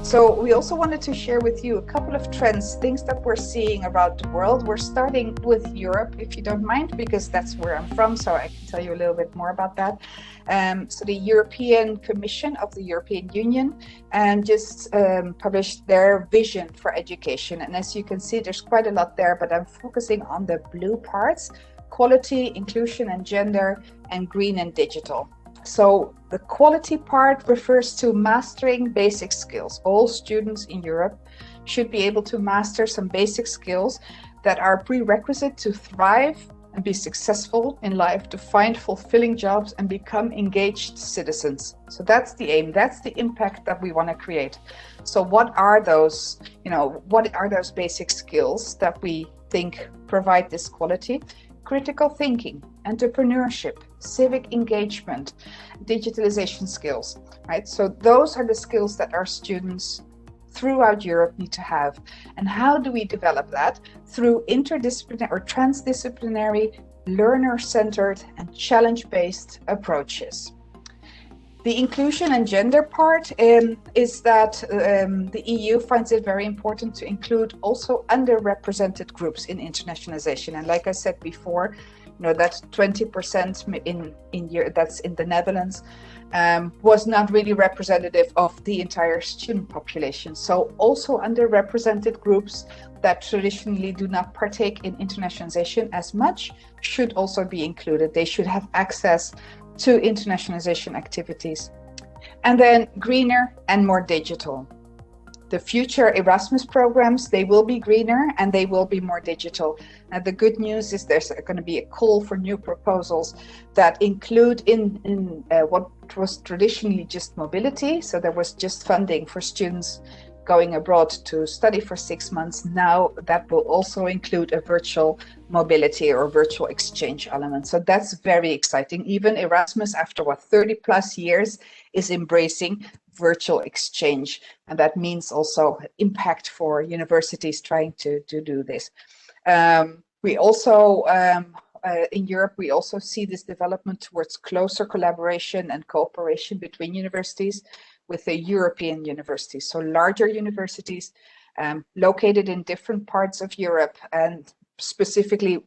So we also wanted to share with you a couple of trends, things that we're seeing around the world. We're starting with Europe, if you don't mind, because that's where I'm from, so I can tell you a little bit more about that. So the European Commission of the European Union just published their vision for education. And as you can see, there's quite a lot there, but I'm focusing on the blue parts: quality, inclusion and gender, and green and digital. So the quality part refers to mastering basic skills. All students in Europe should be able to master some basic skills that are prerequisite to thrive and be successful in life, to find fulfilling jobs and become engaged citizens. So that's the aim, that's the impact that we want to create. So what are those, what are those basic skills that we think provide this quality? Critical thinking, entrepreneurship, civic engagement, digitalization skills, right? So those are the skills that our students throughout Europe need to have. And how do we develop that? Through interdisciplinary or transdisciplinary, learner-centered and challenge-based approaches. The inclusion and gender part is that the EU finds it very important to include also underrepresented groups in internationalization. And like I said before, that 20% that's in the Netherlands was not really representative of the entire student population. So also underrepresented groups that traditionally do not partake in internationalization as much should also be included. They should have access to internationalization activities. And then greener and more digital. The future Erasmus programs, they will be greener and they will be more digital. And the good news is there's going to be a call for new proposals that include in what was traditionally just mobility. So there was just funding for students going abroad to study for 6 months. Now that will also include a virtual mobility or virtual exchange element. So that's very exciting. Even Erasmus, after 30 plus years, is embracing virtual exchange. And that means also impact for universities trying to do this. We also, in Europe, we also see this development towards closer collaboration and cooperation between universities with the European universities. So larger universities located in different parts of Europe and specifically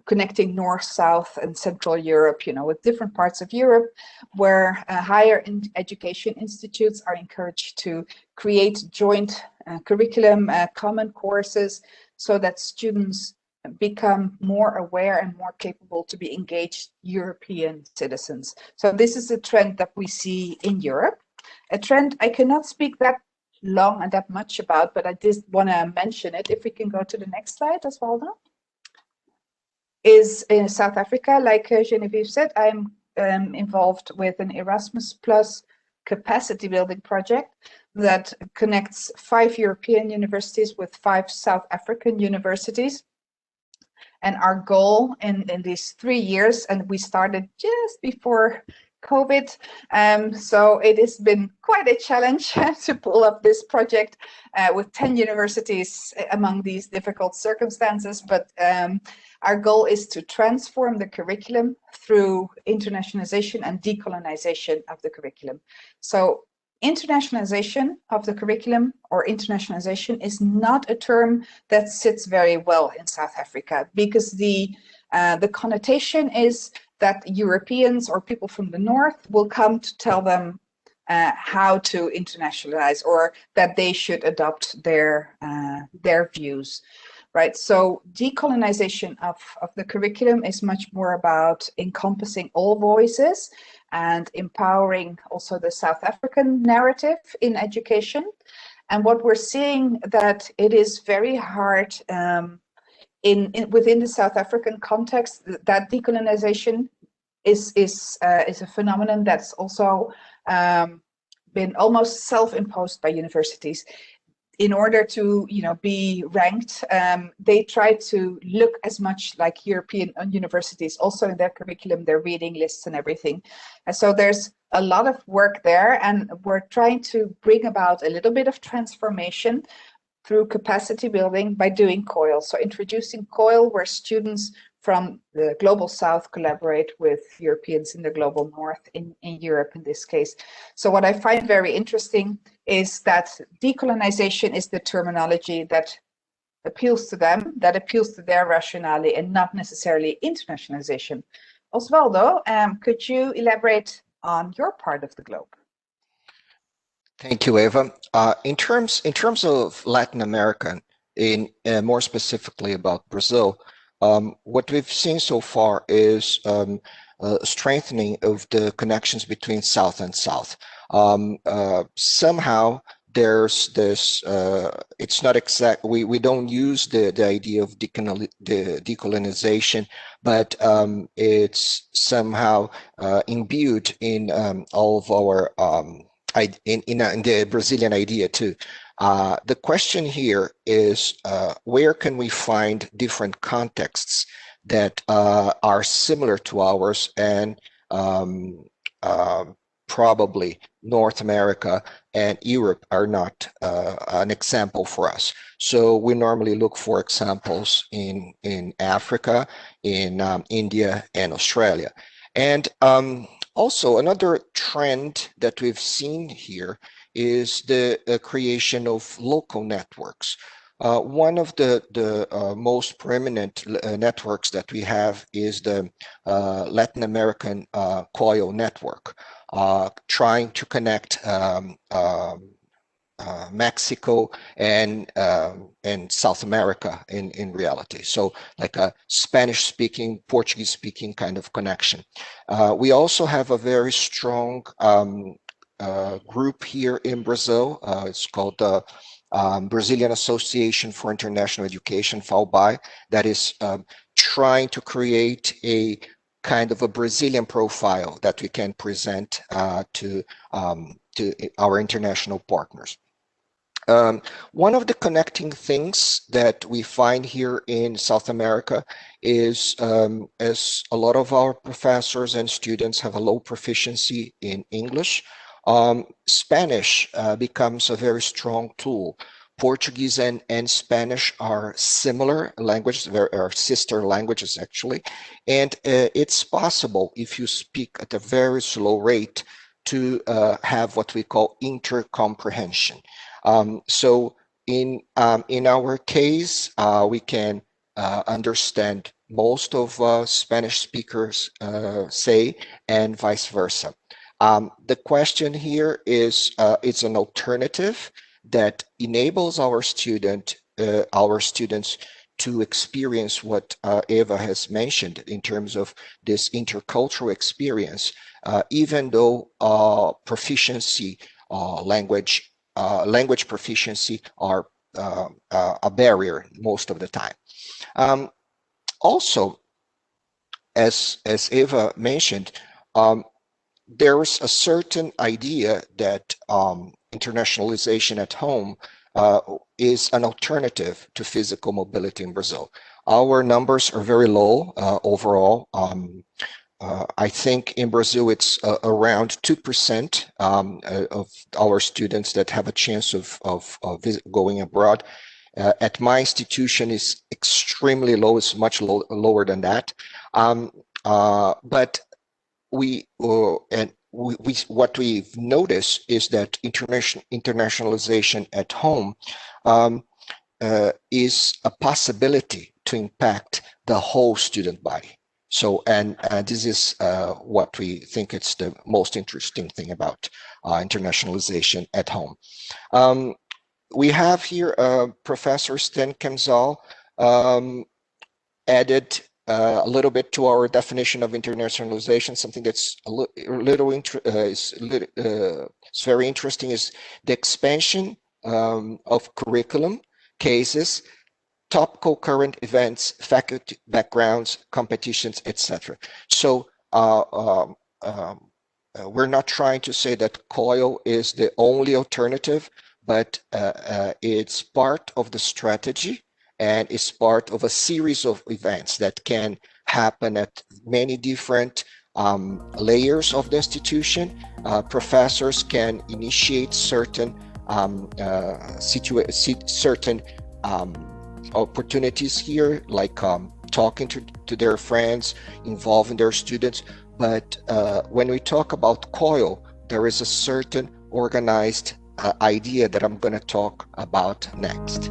connecting North, South and Central Europe, with different parts of Europe where higher education institutes are encouraged to create joint curriculum, common courses, so that students become more aware and more capable to be engaged European citizens. So this is a trend that we see in Europe. A trend I cannot speak that long and that much about, but I just want to mention it. If we can go to the next slide, Osvaldo. Is in South Africa, like Genevieve said, I'm involved with an Erasmus Plus capacity building project that connects 5 European universities with 5 South African universities. And our goal in these 3 years, and we started just before COVID, so it has been quite a challenge to pull up this project with 10 universities among these difficult circumstances. But our goal is to transform the curriculum through internationalization and decolonization of the curriculum. So internationalization of the curriculum or internationalization is not a term that sits very well in South Africa, because the connotation is that Europeans or people from the North will come to tell them how to internationalize, or that they should adopt their views, right? So decolonization of the curriculum is much more about encompassing all voices and empowering also the South African narrative in education. And what we're seeing that it is very hard within the South African context, that decolonization is a phenomenon that's also been almost self-imposed by universities. In order to be ranked, they try to look as much like European universities, also in their curriculum, their reading lists and everything. And so there's a lot of work there, and we're trying to bring about a little bit of transformation through capacity building by doing COIL. So introducing COIL, where students from the global south collaborate with Europeans in the global north, in Europe in this case. So what I find very interesting is that decolonization is the terminology that appeals to them, that appeals to their rationale, and not necessarily internationalization. Osvaldo, could you elaborate on your part of the globe? Thank you, Eva. In terms of Latin America, in more specifically about Brazil, what we've seen so far is strengthening of the connections between South and South. Somehow there's this, it's not exact, we don't use the idea of decolonization, but it's somehow imbued in all of our in the Brazilian idea too. The question here is where can we find different contexts that are similar to ours, and probably North America and Europe are not an example for us. So we normally look for examples in Africa, in India and Australia. And also, another trend that we've seen here is the creation of local networks. One of the most prominent networks that we have is the Latin American COIL network, trying to connect Mexico and South America in reality. So like a Spanish-speaking, Portuguese-speaking kind of connection. We also have a very strong group here in Brazil. It's called the Brazilian Association for International Education, FAUBAI, that is trying to create a kind of a Brazilian profile that we can present to our international partners. One of the connecting things that we find here in South America is, as a lot of our professors and students have a low proficiency in English, Spanish becomes a very strong tool. Portuguese and Spanish are similar languages, they are sister languages actually, and it's possible, if you speak at a very slow rate, to have what we call intercomprehension. So in our case, we can understand most of Spanish speakers say, and vice versa. The question here is, it's an alternative that enables our students to experience what Eva has mentioned in terms of this intercultural experience, even though proficiency, language proficiency are a barrier most of the time. Also, as Eva mentioned, there's a certain idea that internationalization at home is an alternative to physical mobility in Brazil. Our numbers are very low overall. I think in Brazil it's around 2% of our students that have a chance of going abroad. At my institution is extremely low, it's much lower than that. But what we've noticed is that internationalization at home is a possibility to impact the whole student body. So, and this is what we think it's the most interesting thing about internationalization at home. We have here Professor Sten Kemzal added a little bit to our definition of internationalization. Something that's it's very interesting is the expansion of curriculum, cases, topical current events, faculty backgrounds, competitions, etc. So we're not trying to say that COIL is the only alternative, but it's part of the strategy, and it's part of a series of events that can happen at many different layers of the institution. Professors can initiate certain opportunities here, like talking to their friends, involving their students. But when we talk about COIL, there is a certain organized idea that I'm going to talk about next.